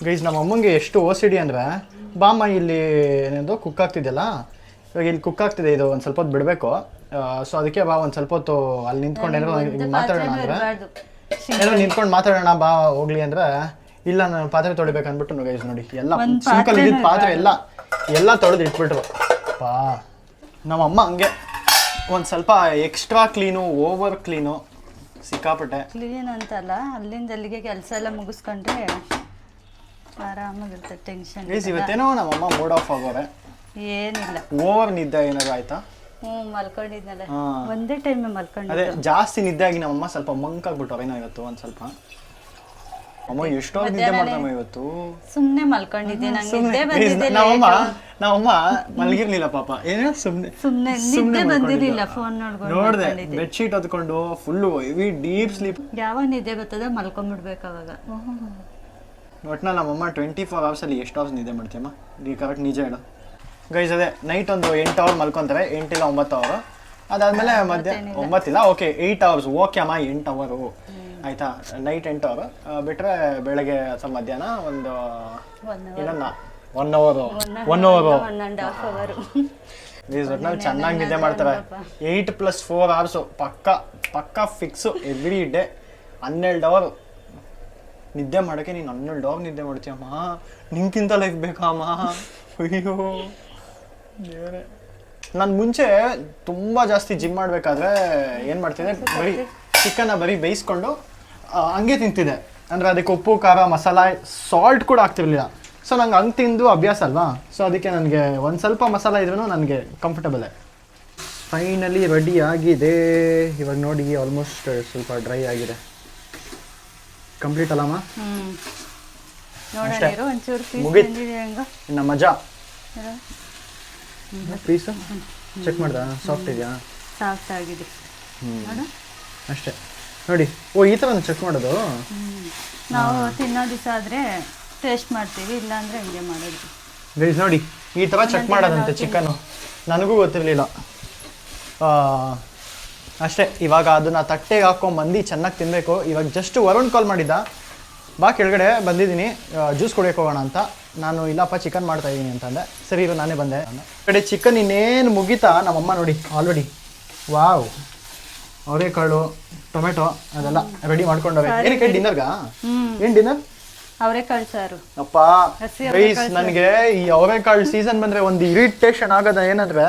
ಗೈಸ್ ನಮ್ಮ ಅಮ್ಮಂಗೆ ಎಷ್ಟು OCD ಅಂದರೆ, ಬಾಮ್ಮ ಇಲ್ಲಿ ಏನೇದು ಕುಕ್ ಆಗ್ತಿದೆಯಲ್ಲ, ಇವಾಗ ಇಲ್ಲಿ ಕುಕ್ ಆಗ್ತಿದೆ, ಇದು ಒಂದು ಸ್ವಲ್ಪ ಹೊತ್ತು ಬಿಡಬೇಕು. ಸೊ ಅದಕ್ಕೆ ಬಾ ಒಂದು ಸ್ವಲ್ಪ ಹೊತ್ತು ಅಲ್ಲಿ ನಿಂತ್ಕೊಂಡು ಏನಾದ್ರು ಮಾತಾಡೋಣ ಅಂದರೆ, ಏನಾದ್ರು ನಿಂತ್ಕೊಂಡು ಮಾತಾಡೋಣ ಬಾ ಹೋಗ್ಲಿ ಅಂದರೆ, ಇಲ್ಲ ನಾನು ಪಾತ್ರೆ ತೊಳಿಬೇಕು ಅಂದ್ಬಿಟ್ಟು ಗೈಸ್ ನೋಡಿ ಎಲ್ಲ ಸಿಂಕಲ್ ಇದ್ದಿದ್ದು ಪಾತ್ರೆ ಎಲ್ಲ ತೊಳೆದು ಇಟ್ಬಿಟ್ರು. ಪಾ ನಮ್ಮಮ್ಮ ಹಂಗೆ ಒಂದು ಸ್ವಲ್ಪ ಎಕ್ಸ್ಟ್ರಾ ಕ್ಲೀನು, ಓವರ್ ಕ್ಲೀನು, ಸಿಕ್ಕಾಪಟ್ಟೆ ಕ್ಲೀನ್ ಅಂತಲ್ಲ, ಅಲ್ಲಿಂದ ಅಲ್ಲಿಗೆ ಕೆಲಸ ಎಲ್ಲ ಮುಗಿಸ್ಕೊಂಡ್ರೆ ಆರಾಮಾಗಿರುತ್ತೆ, ಟೆನ್ಷನ್. ಗೈಸ್ ಇವತ್ತೇನೋ ನಮ್ಮಮ್ಮ ಮೂಡ್ ಆಫ್ ಆಗೋರೆ. ಏನಿಲ್ಲ, ಓವರ್ ನಿದ್ದೆ ಏನಾದ್ರು ಆಯ್ತಾ? ಮಲ್ಕೊಂಡಿದ್ನಲ್ಲ, ಒಂದೇ ಟೈಮ್ ಮಲ್ಕೊಂಡಿದ್ದೆ. ಅದೇ ಜಾಸ್ತಿ ನಿದ್ದೆ ಆಗಿ ನಮ್ಮಮ್ಮ ಸ್ವಲ್ಪ ಮಂಕಾಗ್ಬಿಟ್ಟವ್ರೆ ಏನೋ ಇವತ್ತು ಒಂದು ಸ್ವಲ್ಪ. ಅಮ್ಮ ಎಷ್ಟೋ ನಿದ್ದೆ ಮಾಡ್ತಮ್ಮ ಇವತ್ತು. ಸುಮ್ನೆ ಮಲ್ಕೊಂಡಿದ್ದೆ, ನಂಗೆ ನಿದ್ದೆ ಬಂದಿದ್ದೆ. ನಮ್ಮಮ್ಮ ಮಲಗಿರ್ಲಿಲ್ಲ ಪಾಪ, ಏನೋ ಸುಮ್ನೆ ನಿದ್ದೆ ಬಂದಿರಲಿಲ್ಲ, ಫೋನ್ ನೋಡ್ಕೊಂಡು ನೋಡ್ದೆ ಬೆಡ್ಶೀಟ್ ಹೊತ್ಕೊಂಡು ಫುಲ್ಲು ಹೆವಿ ಡೀಪ್ ಸ್ಲೀಪ್. ಯಾವಾಗ ನಿದ್ದೆ ಬರ್ತದೆ ಮಲ್ಕೊಂಡ್ಬಿಡ್ಬೇಕು ಅವಾಗ. ಒಟ್ನಲ್ಲಿ ನಮ್ಮಮ್ಮ 24 ಅವರ್ಸಲ್ಲಿ ಎಷ್ಟು ಅವರ್ಸ್ ನಿದ್ದೆ ಮಾಡ್ತೀಯಮ್ಮ? ನೀವು ಕರೆಕ್ಟ್ ನಿಜ ಹೇಳು ಗೈಸ್. ಅದೇ ನೈಟ್ ಒಂದು 8 ಅವರ್ ಮಲ್ಕೊತಾರೆ, 8 ಇಲ್ಲ 9 ಅವರ್. ಅದಾದಮೇಲೆ ಮಧ್ಯಾಹ್ನ 9 ಇಲ್ಲ, ಓಕೆ 8 ಅವರ್ಸ್, ಓಕೆ ಅಮ್ಮ 8 ಅವರು ಆಯಿತಾ. ನೈಟ್ 8 ಅವರ್ ಬಿಟ್ಟರೆ ಬೆಳಗ್ಗೆ ಅಥವಾ ಮಧ್ಯಾಹ್ನ ಒಂದು 1 ಅವರ್ 1.5 ಗೈಸ್. ಒಟ್ನಲ್ಲಿ ಚೆನ್ನಾಗಿ ನಿದ್ದೆ ಮಾಡ್ತಾರೆ. 8+4 ಅವರ್ಸು ಪಕ್ಕ ಫಿಕ್ಸು ಎವ್ರಿ ಡೇ. 12 ಅವರ್ ನಿದ್ದೆ ಮಾಡೋಕ್ಕೆ ನೀನು 12 ಅವರ್ ನಿದ್ದೆ ಮಾಡ್ತೀಯಮ್ಮ. ನಿಂಗಿಂತ ಲೈಫ್ ಬೇಕಾ ಅಮ್ಮ? ಅಯ್ಯೋ ದೇವರೇ. ನಾನು ಮುಂಚೆ ತುಂಬ ಜಾಸ್ತಿ ಜಿಮ್ ಮಾಡಬೇಕಾದ್ರೆ ಏನು ಮಾಡ್ತಿದ್ದೆ, ಬರೀ ಚಿಕನ್ನ ಬರೀ ಬೇಯಿಸ್ಕೊಂಡು ಹಂಗೆ ತಿಂತಿದ್ದೆ. ಅಂದರೆ ಅದಕ್ಕೆ ಉಪ್ಪು ಖಾರ ಮಸಾಲ ಸಾಲ್ಟ್ ಕೂಡ ಆಗ್ತಿರ್ಲಿಲ್ಲ. ಸೊ ನಂಗೆ ಹಂಗೆ ತಿಂದು ಅಭ್ಯಾಸ ಅಲ್ವಾ, ಸೊ ಅದಕ್ಕೆ ನನಗೆ ಒಂದು ಸ್ವಲ್ಪ ಮಸಾಲ ಇದ್ರೂ ನನಗೆ ಕಂಫರ್ಟಬಲೇ. ಫೈನಲಿ ರೆಡಿ ಆಗಿದೆ. ಇವಾಗ ನೋಡಿ ಆಲ್ಮೋಸ್ಟ್ ಸ್ವಲ್ಪ ಡ್ರೈ ಆಗಿದೆ. ಕಂಪ್ಲೀಟ್ ಅಲ್ಲಮ್ಮ? ಮುಗೀತು ಇನ್ನು ಮಜಾ. ಪೀಸು ಚೆಕ್ ಮಾಡ್ದ ಸಾಫ್ಟ್ ಇದೆಯಾ? ಸಾಫ್ಟ್ ಆಗಿದೆ ಅಷ್ಟೇ ನೋಡಿ. ಓ ಈ ಥರ ಚೆಕ್ ಮಾಡೋದು. ನಾವು ತಿನ್ನೋ ದಿವಸ ಆದರೆ ಟೇಸ್ಟ್ ಮಾಡ್ತೀವಿ, ಇಲ್ಲಾಂದರೆ ಹಿಂಗೆ ಮಾಡೋದು. ಗೈಸ್ ನೋಡಿ ಈ ಥರ ಚೆಕ್ ಮಾಡೋದಂತೆ ಚಿಕನ್ನು, ನನಗೂ ಗೊತ್ತಿರಲಿಲ್ಲ. ಅಷ್ಟೇ. ಇವಾಗ ಅದನ್ನು ತಟ್ಟೆಗೆ ಹಾಕ್ಕೊಂಬಂದು ಚೆನ್ನಾಗಿ ತಿನ್ನಬೇಕು. ಇವಾಗ ಜಸ್ಟ್ ವರುಣ್ ಕಾಲ್ ಮಾಡಿದ್ದ, ಬಾ ಕೆಳಗಡೆ ಬಂದಿದ್ದೀನಿ ಜ್ಯೂಸ್ ಕುಡಿಯೋಕೆ ಹೋಗೋಣ ಅಂತ. ನಾನು ಇಲ್ಲಪ್ಪ ಚಿಕನ್ ಮಾಡ್ತಾಯಿದ್ದೀನಿ ಅಂತಂದೆ. ಸರಿ ಇರು ನಾನೇ ಬಂದೆ. ಕಡೆ ಚಿಕನ್ ಇನ್ನೇನು ಮುಗೀತಾ ನಮ್ಮಮ್ಮ ನೋಡಿ ಆಲ್ರೆಡಿ ವಾವ್ ಅವರೆಕಾಳು ಟೊಮೆಟೊ ಅದೆಲ್ಲ ರೆಡಿ ಮಾಡ್ಕೊಂಡವ್ರೆ. ಏನಕ್ಕೆ ಡಿನ್ನರ್ಗಾ? ಏನು ಡಿನ್ನರ್? ಅವರೆಕಾಳು ಸಾರು. ಅಪ್ಪ ಗೈಸ್, ನನಗೆ ಈ ಅವರೆಕಾಳು ಸೀಸನ್ ಬಂದರೆ ಒಂದು ಇರಿಟೇಷನ್ ಆಗೋದ ಏನಂದರೆ,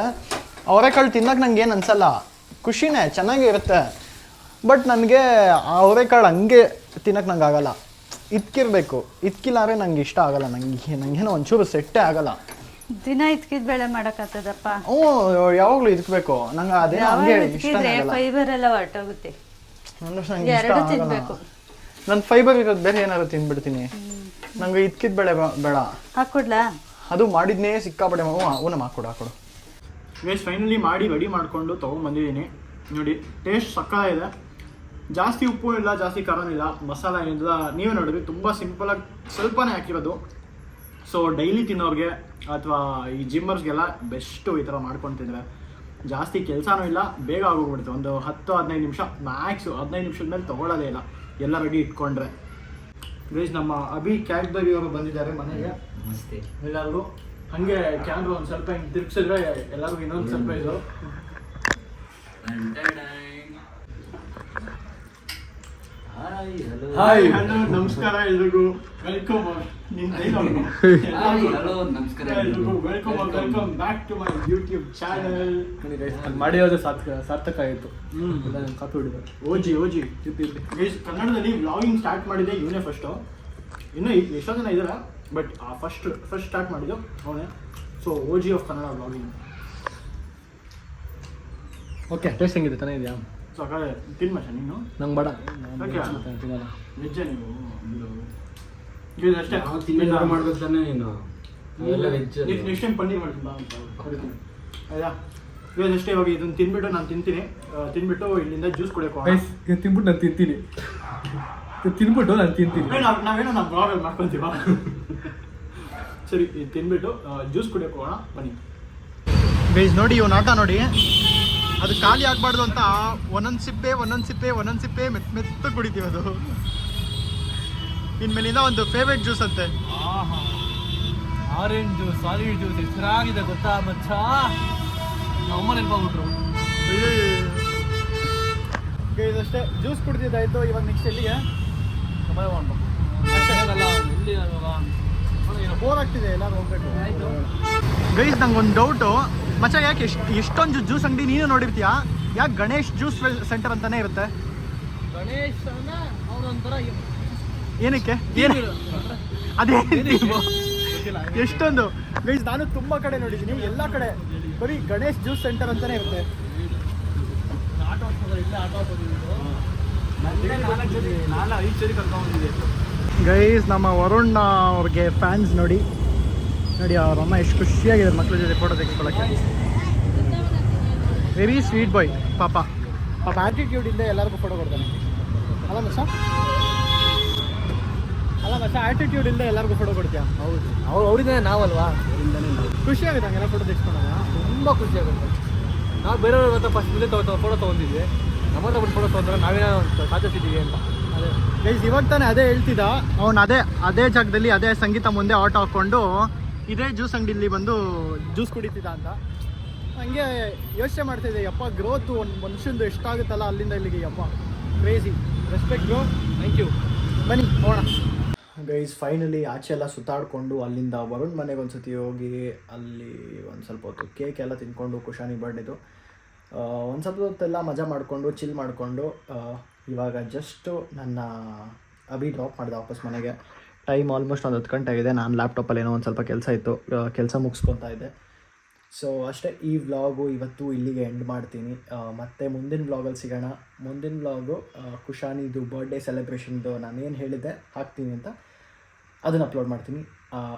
ಅವರೆಕಾಳು ತಿನ್ನಕ್ಕೆ ನಂಗೆ ಏನು ಅನ್ಸಲ್ಲ, ಖುಷಿನೇ, ಚೆನ್ನಾಗೇ ಇರುತ್ತೆ. ಬಟ್ ನನಗೆ ಆ ಅವರೆಕಾಳು ಹಂಗೆ ತಿನ್ನಕ್ಕೆ ನಂಗೆ ಆಗಲ್ಲ, ಇದ್ಕಿರ್ಬೇಕು. ಇದ್ಕಿಲ್ಲಾರೆ ನಂಗೆ ಇಷ್ಟ ಆಗಲ್ಲ, ನಂಗೇನೋ ಒಂಚೂರು ಸೆಟ್ಟೇ ಆಗಲ್ಲ. ದಿನ ಇದ್ಕಿದ್ ಬೇಳೆ ಮಾಡಕ್ಕಾಗ್ತದಪ್ಪ? ಯಾವಾಗಲೂ ಇದ್ಕಬೇಕು, ನಂಗೆ ಅದೇ ಹಂಗೆ ಇಷ್ಟ ಆಗಲ್ಲ. ಫೈಬರ್ ಎಲ್ಲ ಹೊರಟೋಗುತ್ತೆ, ನಂಗೆ ಇಷ್ಟ ಎರಡು ಆಗಲ್ಲ. ತಿನ್ಬೇಕು. ನಾನು ಫೈಬರ್ ಇರೋದು ಬೇರೆ ಏನಾದ್ರು ತಿಂದ್ಬಿಡ್ತೀನಿ, ನಂಗೆ ಇದ್ಕಿದ್ ಬೇಳೆ ಬೇಡ. ಹಾಕೊಡ್ಲಾ? ಅದು ಮಾಡಿದ್ನೇ ಸಿಕ್ಕಾಪಟ್ಟೆ. ನಮ್ಮ ಹಾಕೊಡು. ಗೈಸ್, ಫೈನಲಿ ಮಾಡಿ ರೆಡಿ ಮಾಡಿಕೊಂಡು ತೊಗೊಂಡ್ಬಂದಿದ್ದೀನಿ. ನೋಡಿ, ಟೇಸ್ಟ್ ಸಕ್ಕತ್ತಾಗಿದೆ. ಜಾಸ್ತಿ ಉಪ್ಪು ಇಲ್ಲ, ಜಾಸ್ತಿ ಖಾರನೂ ಇಲ್ಲ, ಮಸಾಲ ಏನಿಲ್ಲ ನೀವೇ ನೋಡಿದ್ರಿ, ತುಂಬ ಸಿಂಪಲಾಗಿ ಸ್ವಲ್ಪನೇ ಹಾಕಿರೋದು. ಸೊ ಡೈಲಿ ತಿನ್ನೋರಿಗೆ ಅಥವಾ ಈ ಜಿಮ್ಮರ್ಸ್ಗೆಲ್ಲ ಬೆಸ್ಟು ಈ ಥರ ಮಾಡ್ಕೊಂಡು ತಿಂದರೆ. ಜಾಸ್ತಿ ಕೆಲಸನೂ ಇಲ್ಲ, ಬೇಗ ಆಗೋಗ್ಬಿಡುತ್ತೆ. ಒಂದು 10-15 ನಿಮಿಷ ಮ್ಯಾಕ್ಸು, 15 ನಿಮಿಷದ ಮೇಲೆ ತೊಗೊಳ್ಳೋದೇ ಇಲ್ಲ ಎಲ್ಲ ರೆಡಿ ಇಟ್ಕೊಂಡ್ರೆ. ಗೈಸ್, ನಮ್ಮ ಅಭಿ ಕ್ಯಾಡ್ಬರಿ ಅವರು ಬಂದಿದ್ದಾರೆ ಮನೆಗೆ. ಎಲ್ಲರಿಗೂ ಹಾಗೆ ಕ್ಯಾಮ್ರಾ ಒಂದು ಸ್ವಲ್ಪ ಹಿಂಗೆ ತಿರ್ಗಿಸಿದ್ರೆ ಎಲ್ಲರಿಗೂ ಇನ್ನೊಂದು ಸರ್ಪ್ರೈಸು. ಹಾಯ್, ಹಲೋ, ನಮಸ್ಕಾರ ಎಲ್ರಿಗೂ, welcome. Welcome back to my YouTube channel. ಮಾಡಿರೋದು ಸಾರ್ಥಕ ಆಯಿತು. ಕಾಪಿ ಹೊಡಿದ ಓಜಿ ಗೈಸ್, ಕನ್ನಡದಲ್ಲಿ ವ್ಲಾಗಿಂಗ್ ಸ್ಟಾರ್ಟ್ ಮಾಡಿದ್ದೆ ಇವನೇ ಫಸ್ಟು. ಇನ್ನೂ ಎಷ್ಟೋ ಜನ ಇದ್ದಾರೆ, ಬಟ್ ಫಸ್ಟ್ ಸ್ಟಾರ್ಟ್ ಮಾಡಿದ್ದು ಅವನೇ. So OG of Kannada vlogging. Okay, taste ಹೆಂಗಿದೆ? ಚೆನ್ನಾಗಿದೆಯಾ? ಸೊ ಹಾಗಾದ್ರೆ ತಿನ್ಮಶ ನೀನು? ನಂಗೆ ಬೇಡ, ತಿನ್ನಲ್ಲ. ವೆಜ್ಜ ನೀವು? ಇದು ಅಷ್ಟೇ ಮಾಡ್ಬೇಕು ತಾನೆ ನೀನು. ನೆಕ್ಸ್ಟ್ ಟೈಮ್ ಪನ್ನೀರ್ ಮಾಡ್ತೀನಿ ಆಯ್ತಾ? ಇವಾಗ ಅಷ್ಟೇ. ಇವಾಗ ಇದನ್ನು ತಿನ್ಬಿಟ್ಟು ನಾನು ತಿಂತೀನಿ. ತಿನ್ಬಿಟ್ಟು ಇಲ್ಲಿಂದ ಜ್ಯೂಸ್ ಕುಡಿಯೋಕೆ ತಿನ್ಬಿಟ್ಟು ನಾನು ತಿಂತೀನಿ. ನಾವೇನೋ ನಮ್ಮ ಬ್ಲಾಗಲ್ಲಿ ಮಾಡ್ಕೊತೀವ. ಸರಿ, ಇದು ತಿನ್ಬಿಟ್ಟು ಜ್ಯೂಸ್ ಕುಡಿಯೋಕೆ ಹೋಗೋಣ ಬನ್ನಿ. ಗೈಸ್ ನೋಡಿ, ಇವ್ನ ಆಟ ನೋಡಿ, ಅದು ಖಾಲಿ ಆಗಬಾರ್ದು ಅಂತ ಒಂದೊಂದು ಸಿಪ್ಪೆ ಮೆತ್ತ ಕುಡಿತೀವಿ. ಅದು ಇನ್ಮೇಲಿಂದ ಒಂದು ಫೇವ್ರೇಟ್ ಜ್ಯೂಸ್ ಅಂತೆ. ಆರೆಂಜ್ ಜ್ಯೂಸ್, ಸಾಲಿಡ್ ಜ್ಯೂಸ್ ಎಷ್ಟು ಚೆನ್ನಾಗಿದೆ ಗೊತ್ತಾ ಮಚ್ಚ? ನಮ್ಮಮ್ಮ ನೆನಪಾಗ್ಬಿಟ್ರು. ಇದಷ್ಟೇ, ಜ್ಯೂಸ್ ಕುಡಿದಿದ್ದಾಯ್ತು. ಇವಾಗ ನೆಕ್ಸ್ಟ್ ಎಲ್ಲಿಗೆ? ಬೋರ್ ಆಗ್ತಿದೆ, ಎಲ್ಲರೂ ಹೋಗ್ಬೇಕು. ಗೈಸ್, ನಂಗೊಂದು ಡೌಟು ಮಚ್ಚ, ಯಾಕೆ ಎಷ್ಟೊಂದು ಜ್ಯೂಸ್ ಅಂಗಡಿ ನೀನು ನೋಡಿರ್ತೀಯಾ, ಯಾಕೆ ಗಣೇಶ್ ಜ್ಯೂಸ್ ಸೆಂಟರ್ ಅಂತಾನೆ ಇರುತ್ತೆ? ಗಣೇಶ್ ಅವನೊಂಥರ ಏನಕ್ಕೆ? ಅದೇ ಎಷ್ಟೊಂದು ಗೈಸ್, ನಾನು ತುಂಬಾ ಕಡೆ ನೋಡಿದ್ದೀನಿ, ಎಲ್ಲ ಕಡೆ ಬರೀ ಗಣೇಶ್ ಜ್ಯೂಸ್ ಸೆಂಟರ್ ಅಂತಾನೆ ಇರುತ್ತೆ. ಗೈಸ್, ನಮ್ಮ ವರುಣ್ ಅವ್ರಿಗೆ ಫ್ಯಾನ್ಸ್ ನೋಡಿ ಅವ್ರಮ್ಮ ಎಷ್ಟು ಖುಷಿಯಾಗಿದೆ ಮಕ್ಕಳ ಜೊತೆ ಫೋಟೋ ತೆಗೆಸ್ಕೊಳ್ಳೋಕ್ಕೆ. ವೆರಿ ಸ್ವೀಟ್ ಬಾಯ್ ಪಾಪ ಆ್ಯಟಿಟ್ಯೂಡ್ ಇಂದ ಎಲ್ಲರಿಗೂ ಫೋಟೋ ಕೊಡ್ತಾನೆ. ಅಲ್ಲ ಮಚ್ಚ, ಆ್ಯಟಿಟ್ಯೂಡ್ ಇಂದ ಎಲ್ಲರಿಗೂ ಫೋಟೋ ಕೊಡ್ತೀಯ? ಹೌದು, ಅವರಿಂದ ನಾವಲ್ವಾ? ಖುಷಿ ಆಗುತ್ತೆ ಹಂಗೆಲ್ಲ ಫೋಟೋ ತೆಗೆಸ್ಕೊಂಡಾಗ, ತುಂಬ ಖುಷಿ ಆಗುತ್ತೆ. ನಾವು ಬೇರೆಯವ್ರ ಹತ್ರ ಫಸ್ಟ್ ಮುಂದೆ ಫೋಟೋ ತೊಗೊಂಡಿದ್ವಿ, ನಮ್ಮ ಹತ್ರ ಬಿಟ್ಟು ಫೋಟೋ ತೊಗೊಂಡ್ರೆ ನಾವೇನೋ ಸಾಧಿಸಿದ್ದೀವಿ ಅಂತ. ಅದೇ ಗೈಸ್, ಇವಾಗ ತಾನೇ ಅದೇ ಹೇಳ್ತಿದ್ದ ಅವ್ನು. ಅದೇ ಜಾಗದಲ್ಲಿ ಅದೇ ಸಂಗೀತ ಮುಂದೆ ಆಟೋ ಹಾಕ್ಕೊಂಡು ಇದೇ ಜ್ಯೂಸ್ ಅಂಗಡಿಲಿ ಬಂದು ಜ್ಯೂಸ್ ಕುಡಿತಿದ್ದ ಅಂತ. ಹಂಗೆ ಯೋಚನೆ ಮಾಡ್ತಿದ್ದೆ, ಯಪ್ಪ ಗ್ರೋತ್ ಒಂದು ಮನುಷ್ಯಂದು ಎಷ್ಟಾಗುತ್ತಲ್ಲ ಅಲ್ಲಿಂದ ಇಲ್ಲಿಗೆ. ಯಪ್ಪ crazy. Respect bro, thank you. ಬನ್ನಿ ಹೋಗೋಣ. ಗೈಸ್, ಫೈನಲಿ ಆಚೆ ಎಲ್ಲ ಸುತ್ತಾಡಿಕೊಂಡು ಅಲ್ಲಿಂದ ವರುಣ್ ಮನೆಗೆ ಒಂದ್ಸತಿ ಹೋಗಿ ಅಲ್ಲಿ ಒಂದು ಸ್ವಲ್ಪ ಹೊತ್ತು ಕೇಕ್ ಎಲ್ಲ ತಿನ್ಕೊಂಡು, ಕುಶಾನಿ ಬರ್ಡೇದು ಒಂದು ಸ್ವಲ್ಪ ಹೊತ್ತೆಲ್ಲ ಮಜಾ ಮಾಡಿಕೊಂಡು ಚಿಲ್ ಮಾಡಿಕೊಂಡು ಇವಾಗ ಜಸ್ಟು ನನ್ನ ಅಭಿ ಡ್ರಾಪ್ ಮಾಡಿದೆ ವಾಪಸ್ ಮನೆಗೆ. ಟೈಮ್ ಆಲ್ಮೋಸ್ಟ್ ಒಂದು 10 ಗಂಟೆ ಆಗಿದೆ. ನಾನು ಲ್ಯಾಪ್ಟಾಪಲ್ಲಿ ಏನೋ ಒಂದು ಸ್ವಲ್ಪ ಕೆಲಸ ಇತ್ತು, ಕೆಲಸ ಮುಗಿಸ್ಕೊತಾ ಇದ್ದೆ. ಸೊ ಅಷ್ಟೇ, ಈ ವ್ಲಾಗು ಇವತ್ತು ಇಲ್ಲಿಗೆ ಎಂಡ್ ಮಾಡ್ತೀನಿ. ಮತ್ತು ಮುಂದಿನ ವ್ಲಾಗಲ್ಲಿ ಸಿಗೋಣ. ಮುಂದಿನ ವ್ಲಾಗು ಕುಶಾನಿದು ಬರ್ಡೇ ಸೆಲೆಬ್ರೇಷನ್ದು ನಾನೇನು ಹೇಳಿದ್ದೆ ಹಾಕ್ತೀನಿ ಅಂತ, ಅದನ್ನು ಅಪ್ಲೋಡ್ ಮಾಡ್ತೀನಿ.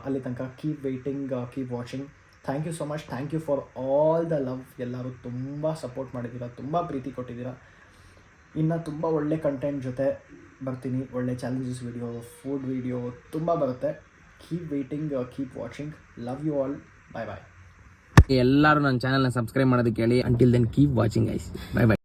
ಅಲ್ಲಿ ತನಕ keep waiting, keep watching. Thank you so much. Thank you for all the love. ಎಲ್ಲರೂ ತುಂಬ ಸಪೋರ್ಟ್ ಮಾಡಿದ್ದೀರಾ, ತುಂಬ ಪ್ರೀತಿ ಕೊಟ್ಟಿದ್ದೀರಾ. ಇನ್ನು ತುಂಬ ಒಳ್ಳೆ ಕಂಟೆಂಟ್ ಜೊತೆ ಬರ್ತೀನಿ. ಒಳ್ಳೆ ಚಾಲೆಂಜಸ್ ವಿಡಿಯೋ, ಫುಡ್ ವಿಡಿಯೋ ತುಂಬ ಬರುತ್ತೆ. Keep waiting, keep watching. Love you all. Bye bye. ಎಲ್ಲರೂ ನನ್ನ ಚಾನಲ್ನ ಸಬ್ಸ್ಕ್ರೈಬ್ ಮಾಡೋದಕ್ಕೆ ಹೇಳಿ. Until then keep watching guys. Bye by.